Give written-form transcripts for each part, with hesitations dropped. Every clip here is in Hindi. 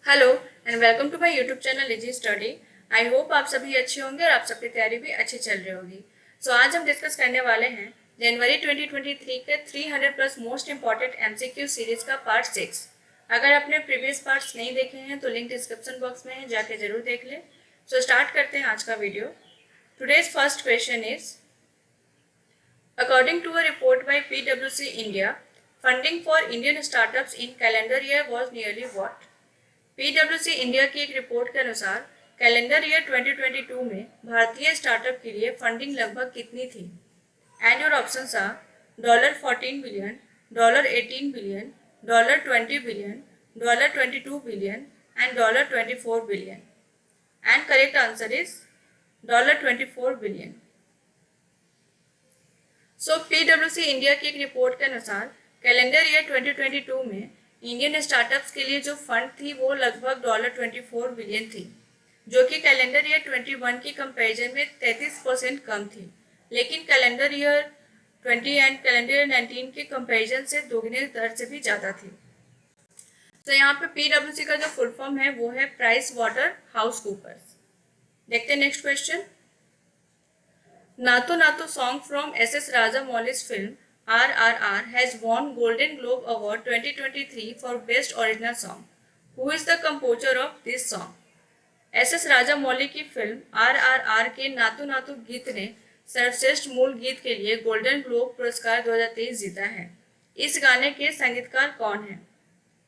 Hello and welcome to my YouTube channel easy study. I hope आप सभी अच्छे होंगे और आप सबकी तैयारी भी अच्छी चल रही होगी। आज हम डिस्कस करने वाले हैं जनवरी 2023 के 300 plus most important MCQ series का पार्ट 6। अगर आपने प्रीवियस पार्ट्स नहीं देखे हैं तो लिंक डिस्क्रिप्शन बॉक्स में है, जाके जरूर देख लें। स्टार्ट करते हैं आज का video. Today's first question is, according to a report by PwC India, funding for Indian startups in calendar year was nearly what? PwC India की एक रिपोर्ट के अनुसार कैलेंडर ईयर 2022 में भारतीय स्टार्टअप के लिए फंडिंग लगभग कितनी थी? And your options are $14 billion, $18 billion, $20 billion, $22 billion and $24 billion. And correct answer is $24 billion. PwC India की एक रिपोर्ट के अनुसार कैलेंडर ईयर 2022 में इंडियन स्टार्टअप्स के लिए जो फंड थी वो लगभग $24 बिलियन थी, जो कि कैलेंडर ईयर 21 की कंपैरिजन में 33% कम थी, लेकिन calendar year 20 and calendar year 19 के कंपैरिजन से दोगुने दर से भी ज़्यादा थी। यहाँ पे PwC का जो फुल फॉर्म है वो है प्राइस वाटर हाउस कूपर्स। देखते हैं नेक्स्ट क्वेश्चन। नातो नातो song from SS Rajamouli's film RRR has won Golden Globe Award 2023 for Best Original Song. Who is the composer of this song? SS Rajamouli की फिल्म RRR के नातू नातू गीत ने सर्वश्रेष्ठ मूल गीत के लिए गोल्डन ग्लोब पुरस्कार 2023 जीता है। इस गाने के संगीतकार कौन हैं?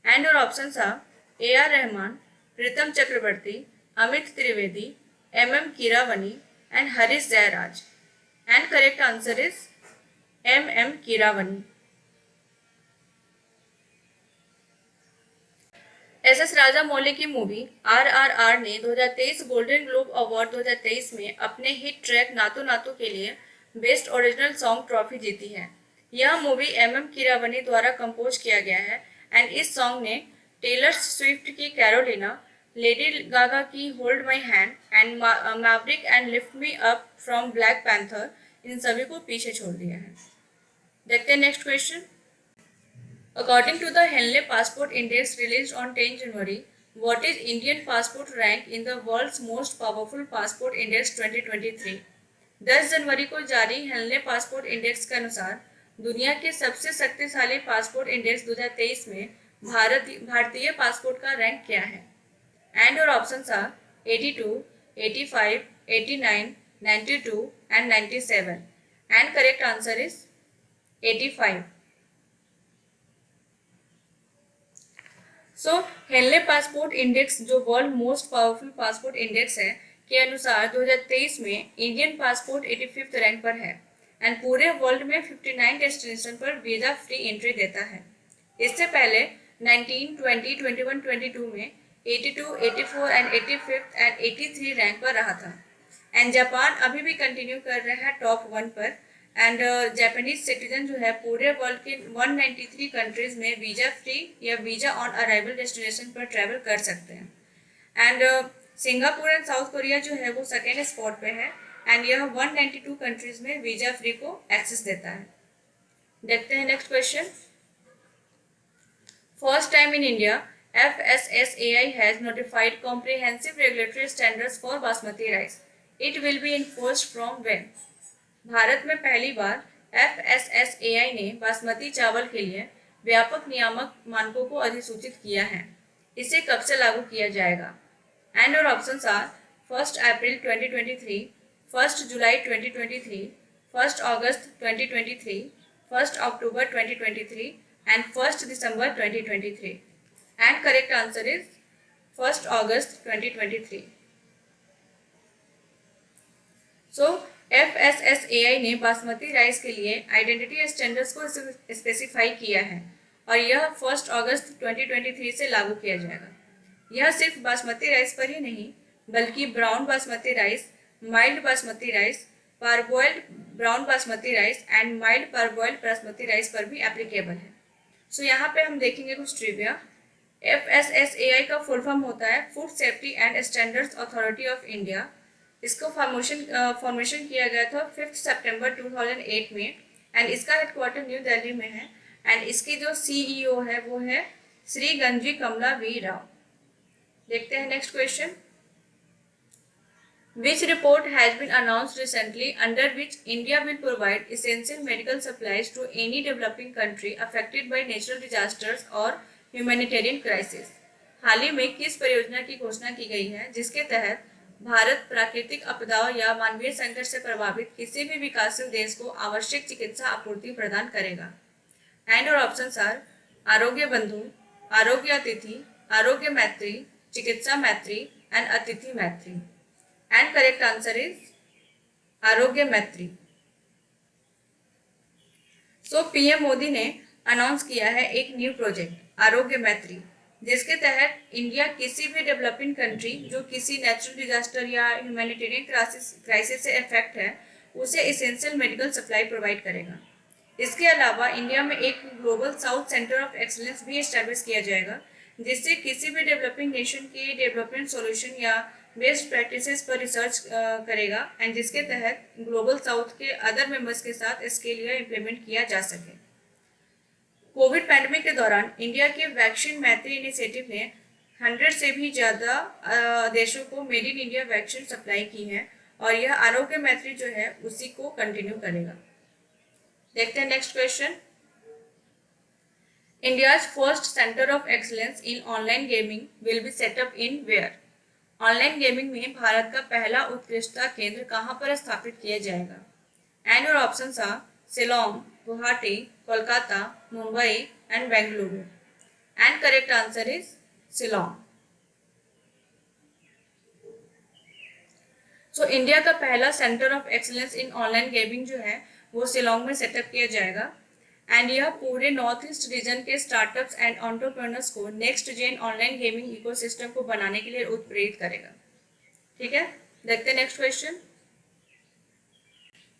And your options are AR Rahman, Pritam Chakraborty, Amit Trivedi, MM Keeravani and Harish Jayaraj. And correct answer is MM Keeravani. SS Rajamouli की मूवी RRR ने 2023 गोल्डन ग्लोब अवार्ड 2023 में अपने हिट ट्रैक नातू नातू के लिए बेस्ट ओरिजिनल सॉन्ग ट्रॉफी जीती है। यह मूवी MM कीरावनी द्वारा कंपोज किया गया है एंड इस सॉन्ग ने टेलर स्विफ्ट की कैरोलिना, लेडी गागा की hold my hand and Maverick and lift me up from Black Panther, इन सभी को पीछे छोड़ दिया है। देखते हैं next question. According to the Henley passport index released on 10 January, what is Indian passport rank in the world's most powerful passport index 2023? 10 जनवरी को जारी हेनले पासपोर्ट इंडेक्स के अनुसार दुनिया के सबसे शक्तिशाली पासपोर्ट इंडेक्स 2023 में भारतीय पासपोर्ट का रैंक क्या है? And your options are 82, 85, 89, 92 and 97 and correct answer is 85. Henley passport index जो world most powerful passport index है के अनुसार 2023 में इंडियन पासपोर्ट 85th रैंक पर है एंड पूरे वर्ल्ड में 59 डेस्टिनेशन पर वीजा फ्री एंट्री देता है। इससे पहले 19, 20, 21, 22 में 82, 84 एंड 85th एंड 83 रैंक पर रहा था। एंड जापान अभी भी कंटिन्यू कर रहा है टॉप 1 पर एंड जापानीज सिटीजन जो है पूरे वर्ल्ड के 193 कंट्रीज में वीजा फ्री या वीजा ऑन अराइवल डेस्टिनेशन पर ट्रैवल कर सकते हैं। And Singapore and south Korea जो है वो सेकेंड स्पॉट पे है एंड यह 192 कंट्रीज में वीजा फ्री को एक्सेस देता है। देखते हैं next question. First time in India FSSAI has notified comprehensive regulatory standards for basmati rice. It will be enforced from when? Bharat में पहली बार FSSAI ने बासमती चावल के लिए व्यापक नियामक मानकों को अधिसूचित किया है। इसे कब से लागू किया जाएगा? And our options are 1 April 2023, 1 July 2023, 1 August 2023, 1 October 2023 and 1 December 2023। And correct answer is 1 August 2023। FSSAI ने बासमती राइस के लिए आइडेंटिटी स्टैंडर्ड्स को स्पेसिफाई किया है और यह 1 अगस्त 2023 से लागू किया जाएगा। यह सिर्फ बासमती राइस पर ही नहीं बल्कि brown basmati rice, mild basmati rice, parboiled brown basmati rice and mild parboiled basmati rice पर भी एप्लीकेबल है। यहाँ पे हम देखेंगे कुछ ट्रिविया। FSSAI का फुल फॉर्म होता है food safety and standards authority of India. इसको फॉर्मेशन किया गया था 5 सितंबर 2008 में एंड इसका हेडक्वार्टर न्यू दिल्ली में है एंड इसकी जो CEO है वो है श्री गंजी कमला वी राव। देखते हैं next question. Which report has been announced recently under which India will provide essential medical supplies to any developing country affected by natural disasters or humanitarian crisis? हाल ही में किस परियोजना की घोषणा की गई है जिसके तहत भारत प्राकृतिक आपदाओं या मानवीय संकट से प्रभावित किसी भी विकासशील देश को आवश्यक चिकित्सा आपूर्ति प्रदान करेगा? एंड और ऑप्शंस आर आरोग्य बंधु, आरोग्य अतिथि, आरोग्य मैत्री, चिकित्सा मैत्री एंड अतिथि मैत्री। एंड करेक्ट आंसर इज आरोग्य मैत्री। सो पीएम मोदी ने अनाउंस किया है एक न्यू प्रोजेक्ट आरोग्य मैत्री, जिसके तहत इंडिया किसी भी डेवलपिंग कंट्री जो किसी नेचुरल डिजास्टर या ह्यूमैनिटेरियन क्राइसिस से अफेक्ट है उसे एसेंशियल मेडिकल सप्लाई प्रोवाइड करेगा। इसके अलावा इंडिया में एक global south centre of excellence भी एस्टैब्लिश किया जाएगा, जिससे किसी भी डेवलपिंग नेशन के डेवलपमेंट सॉल्यूशन या बेस्ट प्रैक्टिसेस पर रिसर्च करेगा एंड जिसके तहत ग्लोबल साउथ के अदर मेंबर्स के साथ इसके लिए इम्प्लीमेंट किया जा सके। कोविड पैंडेमिक के दौरान इंडिया के वैक्सीन मैत्री इनिशिएटिव ने 100 से भी ज़्यादा देशों को made in India vaccine supply की है और यह आरोग्य मैत्री जो है उसी को कंटिन्यू करेगा। देखते हैं next question. India's first centre of excellence in online gaming will be set up in where? Online gaming में भारत का पहला उत्कृष्टता केंद्र कहां पर स्थापित किया जाएगा? And our options are Shillong, Guwahati, Kolkata, Mumbai and Bengaluru. And correct answer is Shillong. So India का पहला centre of excellence in online gaming जो है वो शिलोंग में सेटअप किया जाएगा एंड यह पूरे नॉर्थ ईस्ट रीजन के स्टार्टअप्स एंड एंटरप्रेन्योर्स को next gen online gaming ecosystem को बनाने के लिए उत्प्रेरित करेगा। ठीक है, देखते हैं next question.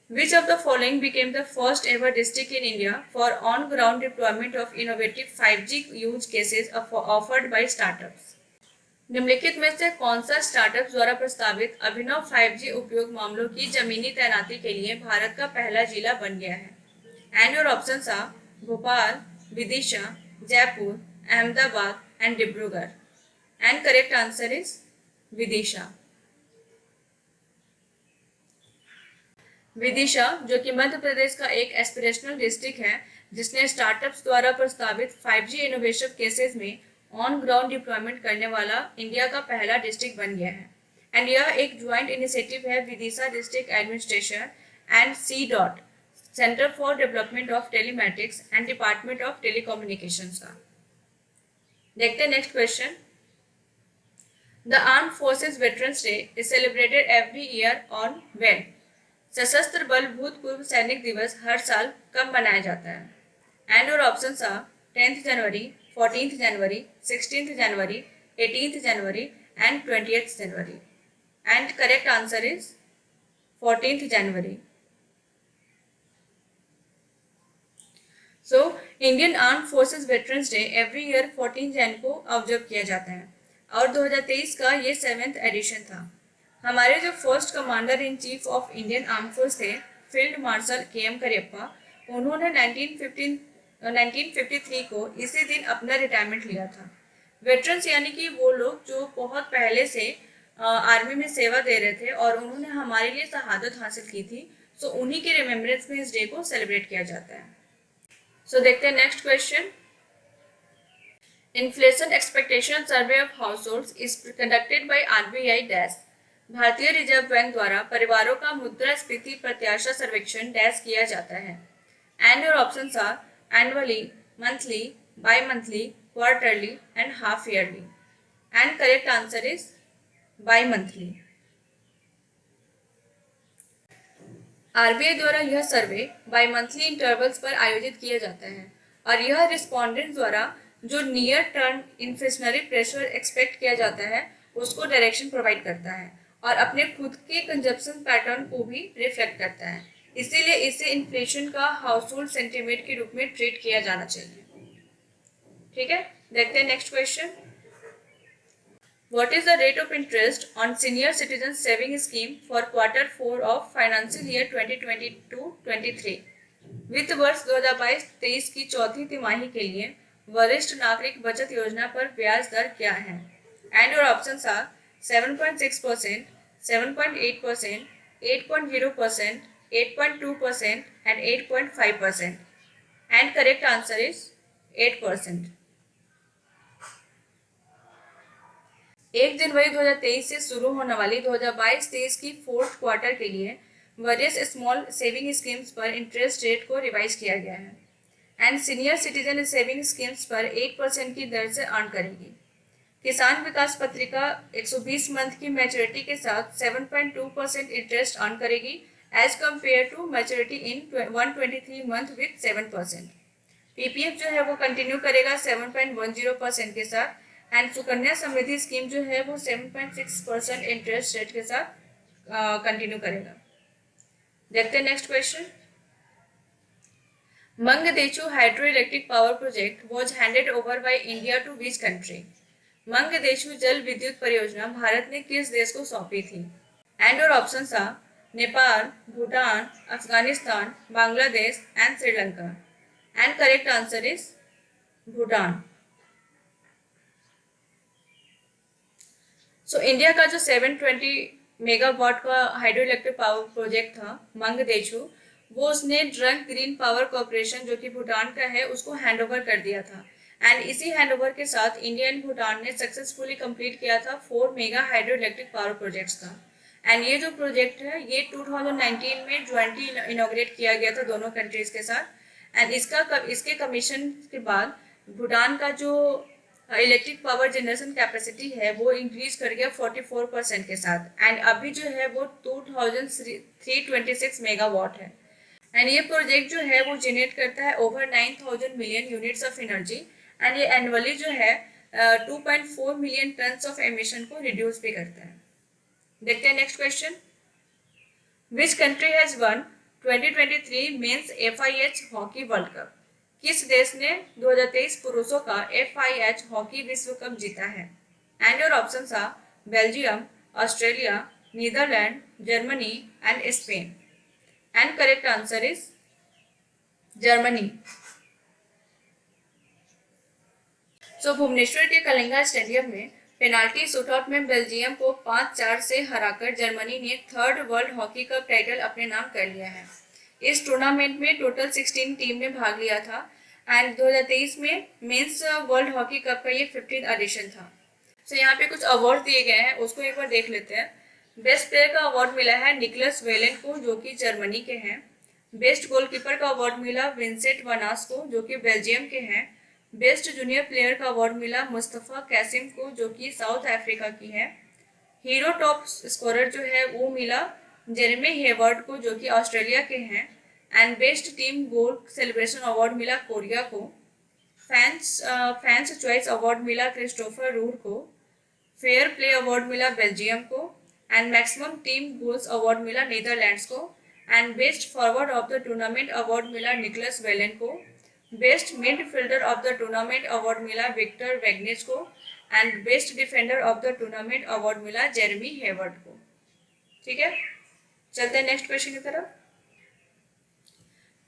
Which of the following became the first ever district in India for on-ground deployment of innovative 5G use cases offered by startups? निम्नलिखित में से कौन सा स्टार्टअप द्वारा प्रस्तावित अभिनव 5G उपयोग मामलों की जमीनी तैनाती के लिए भारत का पहला जिला बन गया है? And your options are Bhopal, Vidisha, Jaipur, Ahmedabad and Dibrugarh. And correct answer is Vidisha. Vidisha जो कि मध्य प्रदेश का एक एस्पिरेशनल डिस्ट्रिक्ट है जिसने स्टार्टअप्स द्वारा प्रस्तावित 5G इनोवेशन केसेस में ऑन ग्राउंड डिप्लॉयमेंट करने वाला इंडिया का पहला डिस्ट्रिक्ट बन गया है एंड यह एक ज्वाइंट इनिशिएटिव है Vidisha district administration and C. Centre for development of telematics and department of telecommunications का। देखते हैं next question. The armed forces veterans day is celebrated every year on when? सशस्त्र बल भूतपूर्व सैनिक दिवस हर साल कब मनाया जाता है? And our options are 10th January, 14th January, 16th January, 18th January and 20th January. And correct answer is 14th January. So Indian arm forces veterans day every year 14 Jan को ऑब्जर्व किया जाता है और 2023 का ये 7th एडिशन था। हमारे जो first commander in chief of Indian arm force थे फील्ड मार्शल KM करियप्पा, उन्होंने 1953 को इसी दिन अपना रिटायरमेंट लिया था। वेटरन्स यानी कि वो लोग जो बहुत पहले से आर्मी में सेवा दे रहे थे और उन्होंने हमारे लिए शहादत हासिल की थी, सो उन्हीं के रिमेम्बरेंस में इस डे को सेलिब्रेट किया जाता है। सो देखते हैं next question. Inflation expectation survey of households is conducted by RBI dash. भारतीय रिजर्व बैंक द्वारा परिवारों का मुद्रास्फीति प्रत्याशा सर्वेक्षण डैश किया जाता है। And your options are annually, monthly, bimonthly, quarterly and half yearly. And correct answer is bimonthly. RBI द्वारा यह सर्वे बाई मंथली इंटरवल्स पर आयोजित किया जाता है और यह रिस्पोंडेंट द्वारा जो near term inflationary pressure expect किया जाता है उसको डायरेक्शन प्रोवाइड करता है और अपने खुद के कंजप्शन पैटर्न को भी रिफ्लेक्ट करता है। इसीलिए इसे इन्फ्लेशन का हाउसहोल्ड सेंटीमेंट के रूप में ट्रीट किया जाना चाहिए। ठीक है, देखते हैं next question. What is the rate of interest on senior citizen saving scheme for Q4 of financial year 2022-23? वित्त वर्ष 2022-23 की चौथी तिमाही के लिए वरिष्ठ नागरिक बचत योजना पर ब्याज दर क्या है? And your options are 7.6%, 7.8%, 8.0%, 8.2% and 8.5%. And correct answer is 8%. 1 जनवरी 2023 से शुरू होने वाली 2022-23 की फोर्थ क्वार्टर के लिए वेरियस स्मॉल सेविंग स्कीम्स पर इंटरेस्ट रेट को रिवाइज किया गया है and senior citizen saving schemes पर 8% की दर से अर्न करेगी। किसान विकास पत्रिका 120 मंथ की मैच्योरिटी के साथ 7.2% इंटरेस्ट अर्न करेगी as compare to maturity in 123 month with 7%। PPF जो है वो कंटिन्यू करेगा 7.10% के साथ एंड सुकन्या समृद्धि स्कीम जो है वो 7.6% इंटरेस्ट रेट के साथ कंटिन्यू करेगा। देखते हैं next question. Mangdechhu hydro electric power project was handed over by India to which country? Mangdechhu जल विद्युत परियोजना भारत ने किस देश को सौंपी थी? And your options are Nepal, Bhutan, Afghanistan, Bangladesh and Sri Lanka. And correct answer is Bhutan. So India का जो 720 मेगावाट का हाइड्रो इलेक्ट्रिक पावर प्रोजेक्ट था मंगदेचू, वो उसने ड्रंक ग्रीन पावर कॉर्पोरेशन जो कि भूटान का है उसको हैंडओवर कर दिया था एंड इसी हैंडओवर के साथ इंडिया एंड भूटान ने सक्सेसफुली कंप्लीट किया था 4 mega hydro electric power projects का। एंड ये जो प्रोजेक्ट है ये 2019 में ज्वाइंटली इनॉग्रेट किया गया था दोनों कंट्रीज के साथ एंड इसके कमीशन के बाद भूटान का जो इलेक्ट्रिक पावर जनरेशन कैपेसिटी है वो इंक्रीज कर गया 44% के साथ एंड अभी जो है वो 2326 मेगावाट है। एंड ये प्रोजेक्ट जो है वो जनरेट करता है over 9000 million units of energy and ये एनुअली जो है 2.4 मिलियन टन्स ऑफ एमिशन को रिड्यूस भी करता है। देखते हैं next question. Which country has won 2023 men's FIH hockey world cup? किस देश ने 2023 पुरुषों का FIH हॉकी विश्व कप जीता है? And your options are Belgium, Australia, Netherland, Germany and Spain. And correct answer is Germany. So Bhubaneswar के कलिंगा स्टेडियम में पेनाल्टी शूटआउट में बेल्जियम को 5-4 से हराकर जर्मनी ने third world hockey cup title अपने नाम कर लिया है। इस टूर्नामेंट में टोटल 16 टीम ने भाग लिया था एंड 2023 में मेंस वर्ल्ड हॉकी कप का ये 15th एडिशन था। सो यहाँ पे कुछ अवार्ड दिए गए हैं, उसको एक बार देख लेते हैं। बेस्ट प्लेयर का अवार्ड मिला है निकलस वेलेन को जो कि जर्मनी के हैं। बेस्ट गोलकीपर का अवार्ड मिला विंसेंट वनास को जो कि बेल्जियम के हैं। बेस्ट जूनियर प्लेयर का अवार्ड मिला मुस्तफ़ा कैसिम को जो कि साउथ अफ्रीका की है। हीरो टॉप स्कोरर जो है वो मिला जेरेमी हेवर्ड को जो कि ऑस्ट्रेलिया के हैं and best team goal celebration award मिला कोरिया को। फैंस चॉइस अवार्ड मिला क्रिस्टोफर रूर को। फेयर प्ले अवार्ड मिला बेल्जियम को and maximum team goals award मिला नीदरलैंड्स को and best forward of the tournament award मिला निकलस वेलेन को। Best midfielder of the tournament award मिला विक्टर वेग्नेज को and best defender of the tournament award मिला जेरेमी हेवर्ड को। ठीक है, चलते हैं नेक्स्ट क्वेश्चन की तरफ।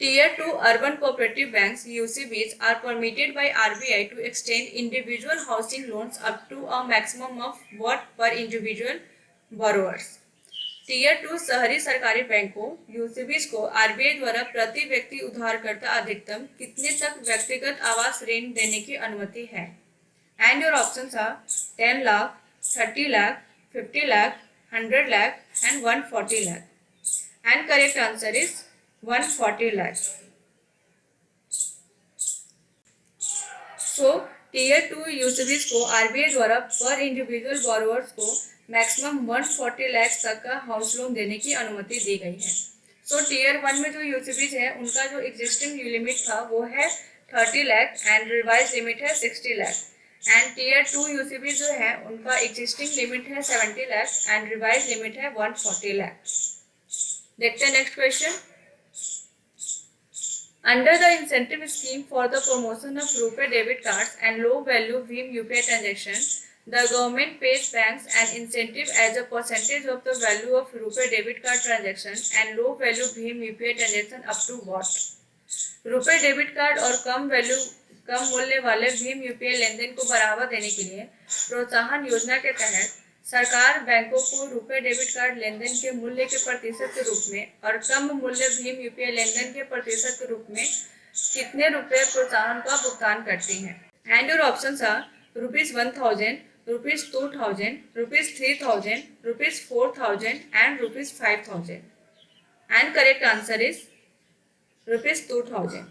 Tier 2 urban cooperative banks UCBs are permitted by RBI to extend individual housing loans up to a maximum of what per individual borrowers? Tier 2 शहरी सरकारी बैंकों UCBs को RBI द्वारा प्रति व्यक्ति उधारकर्ता अधिकतम कितने तक व्यक्तिगत आवास ऋण देने की अनुमति है? And your options are 10 lakh, 30 lakh, 50 lakh, 100 lakh and 140 lakh. And correct answer is 140 lakh. So tier 2 UCBs को आरबीआई द्वारा पर इंडिविजुअल बोरोवर्स को मैक्सिमम 140 लाख तक का हाउस लोन देने की अनुमति दी गई है। सो टीयर 1 में जो यूसीबीज है उनका जो एग्जिस्टिंग लिमिट था वो है 30 लाख एंड रिवाइज लिमिट है 60 लाख एंड टीयर 2 यूसीबी जो है उनका एग्जिस्टिंग लिमिट है 70 लाख एंड रिवाइज लिमिट है 140 लाख। देखते हैं next question. Under the incentive scheme for the promotion of RuPay debit cards and low value Bhim UPI transaction, the government pays banks an incentive as a percentage of the value of RuPay debit card transaction and low value Bhim UPI transaction up to what? RuPay debit card और कम वैल्यू कम मूल्य वाले भीम यूपीआई लेन देन को बढ़ावा देने के लिए प्रोत्साहन योजना के तहत सरकार बैंकों को रुपए डेबिट कार्ड लेन देन के मूल्य के प्रतिशत के रूप में और कम मूल्य भीम यूपीआई लेन देन के प्रतिशत के रूप में कितने रुपए प्रोत्साहन का भुगतान करती है? And your options are ₹1000, ₹2000, ₹3000, ₹4000 and ₹5000. And correct answer is ₹2000.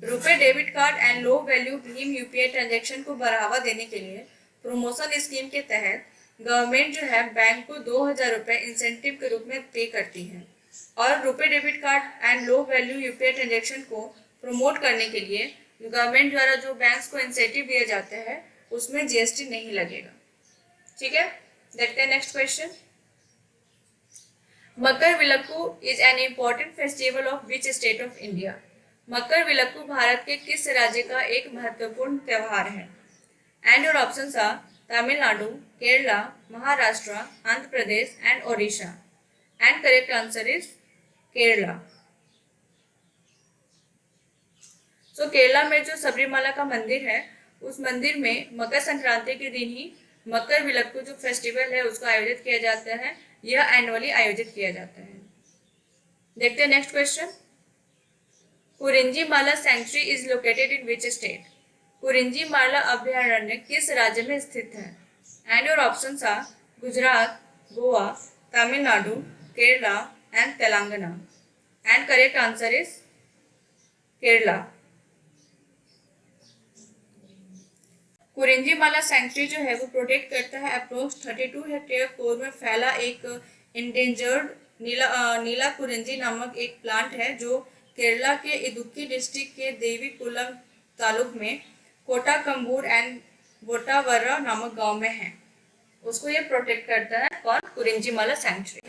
रुपए debit card and low value Bhim UPI transaction को बढ़ावा देने के लिए प्रमोशन स्कीम के तहत गवर्नमेंट जो है बैंक को 2000 रुपये इंसेंटिव के रूप में पे करती है और रुपए debit card and low value UPI transaction को प्रमोट करने के लिए गवर्नमेंट द्वारा जो बैंक्स को इंसेंटिव दिया जाता है उसमें जीएसटी नहीं लगेगा। ठीक है, देखते हैं next question. Makaravilakku is an important festival of which state of India? Makaravilakku Bharat के किस राज्य का एक महत्वपूर्ण त्योहार है? And your options are Tamil Nadu, Kerala, Maharashtra, Andhra Pradesh and Odisha. And correct answer is Kerala. So Kerala में जो सबरीमाला का मंदिर है उस मंदिर में मकर संक्रांति के दिन ही मकरविलक्कू जो फेस्टिवल है उसका आयोजित किया जाता है। यह एनुअली आयोजित किया जाता है। देखते हैं next question. Kurinjimala sanctuary is located in which state? कुरिंजी माला अभयारण्य किस राज्य में स्थित है? And your options are Gujarat, Goa, Tamil Nadu, Kerala and Telangana. And correct answer is Kerala. Kurinjimala sanctuary जो है वो प्रोटेक्ट करता है अप्रोक्स 32 हेक्टेयर कोर में फैला एक इंडेंजर्ड नीला कुरिंजी नामक एक प्लांट है जो केरला के इदुक्की डिस्ट्रिक्ट के देवीकुलम तालुक में कोटाकम्बूर एंड बोटावरा नामक गांव में है। उसको ये प्रोटेक्ट करता है कौन? कुरिंजी माला century.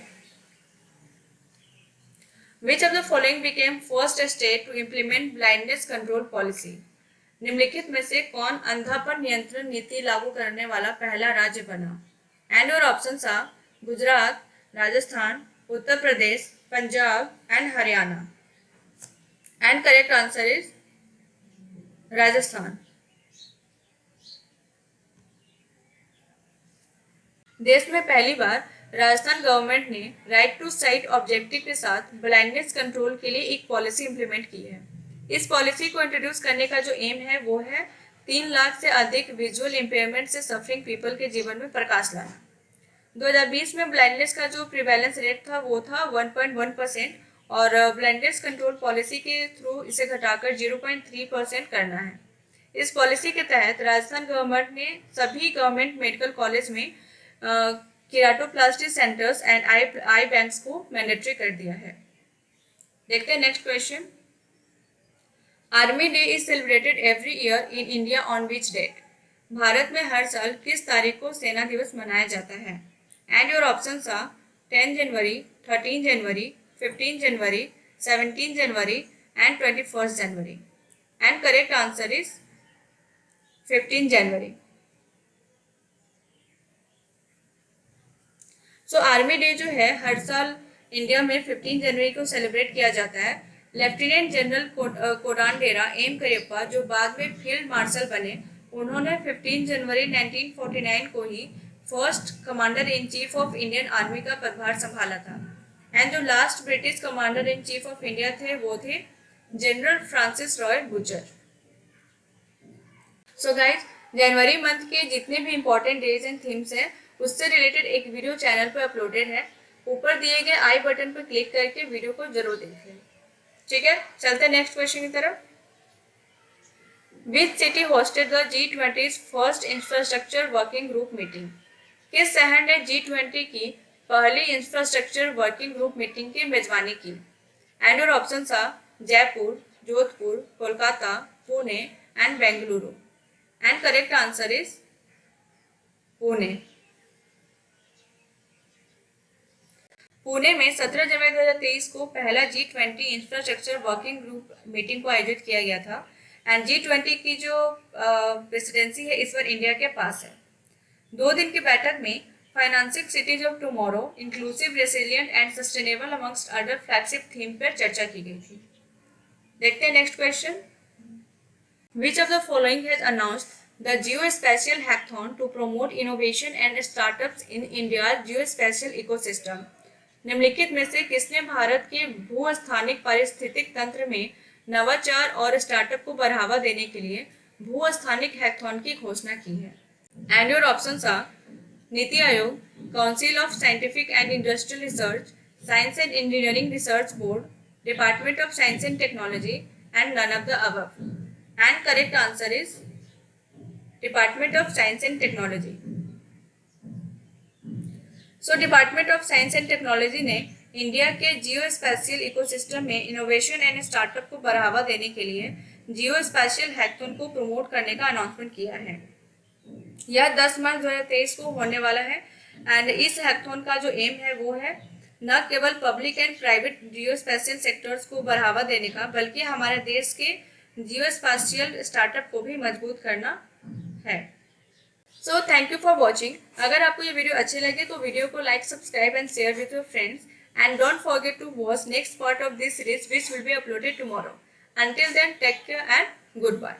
Which of the following became first state to implement blindness control policy? निम्नलिखित में से कौन अंधापन नियंत्रण नीति लागू करने वाला पहला राज्य बना? And your options are Gujarat, Rajasthan, Uttar Pradesh, Punjab and Haryana. And correct answer is Rajasthan. देश में पहली बार राजस्थान गवर्नमेंट ने राइट टू साइट ऑब्जेक्टिव के साथ ब्लाइंडनेस कंट्रोल के लिए एक पॉलिसी इंप्लीमेंट की है। इस पॉलिसी को इंट्रोड्यूस करने का जो एम है वो है 3 लाख से अधिक विजुअल इम्पेयरमेंट से सफरिंग पीपल के जीवन में प्रकाश लाना। 2020 में ब्लाइंडनेस का जो प्रिवेलेंस रेट था वो था 1.1% और ब्लाइंडनेस कंट्रोल पॉलिसी के थ्रू इसे घटाकर 0.3% करना है। इस पॉलिसी के तहत राजस्थान गवर्नमेंट ने सभी गवर्नमेंट मेडिकल कॉलेज में keratoplasty centres and eye banks को मैंडेटरी कर दिया है। देखते हैं next question. Army day is celebrated every year in India on which date? Bharat में हर साल किस तारीख को सेना दिवस मनाया जाता है? And your options are 10 January, 13 January, 15 January, 17 January and 21 January. And correct answer is 15 January. So army day जो है हर साल इंडिया में 15 जनवरी को सेलिब्रेट किया जाता है। लेफ्टिनेंट जनरल कोडांडेरा एम करियप्पा जो बाद में फील्ड मार्शल बने, उन्होंने 15 जनवरी 1949 को ही first commander in chief of Indian army का पदभार संभाला था। एंड जो last British commander in chief of India थे वो थे general Francis Roy Butcher. So guys, January month के जितने भी इंपॉर्टेंट डेज एंड थीम्स हैं उससे रिलेटेड एक वीडियो चैनल पर अपलोडेड है। ऊपर दिए गए आई बटन पर क्लिक करके वीडियो को जरूर देख लें। ठीक है, चलते हैं नेक्स्ट क्वेश्चन की तरफ। Which city hosted the G20 first infrastructure working group meeting? किस शहर ने G20 की पहली इंफ्रास्ट्रक्चर वर्किंग ग्रुप मीटिंग की मेजबानी की? And your options are Jaipur, Jodhpur, Kolkata, Pune and Bengaluru. And correct answer is Pune. Pune में 17 जनवरी 2023 को पहला G20 infrastructure working group meeting को आयोजित किया गया था। एंड G20 की जो प्रेसिडेंसी है इस बार इंडिया के पास है। 2 दिन की बैठक में financing cities of tomorrow, inclusive, resilient and sustainable amongst other flagship theme पर चर्चा की गई थी। देखते हैं next question. Which of the following has announced the geospatial hackathon to promote innovation and startups in India geospatial ecosystem. निम्नलिखित में से किसने भारत के भूस्थानिक पारिस्थितिक तंत्र में नवाचार और स्टार्टअप को बढ़ावा देने के लिए भूस्थानिक हैकाथॉन की घोषणा की है? And your options are NITI Aayog, council of scientific and industrial research, science and engineering research board, department of science and technology, and none of the above. And correct answer is department of science and technology. So department of science and technology ने इंडिया के जियोस्पेशियल इकोसिस्टम में इनोवेशन एंड स्टार्टअप को बढ़ावा देने के लिए जियोस्पेशियल हैकाथॉन को प्रमोट करने का अनाउंसमेंट किया है। यह 10 मार्च 2023 को होने वाला है एंड इस हैकाथॉन का जो एम है वो है न केवल public and private geospatial sectors को बढ़ावा देने का, बल्कि हमारे देश के जियोस्पेशियल स्टार्टअप को भी मजबूत करना है। So thank you for watching. अगर आपको ये वीडियो अच्छी लगे तो वीडियो को like, subscribe and share with your friends and don't forget to watch next part of this series which will be uploaded tomorrow. Until then, take care and goodbye.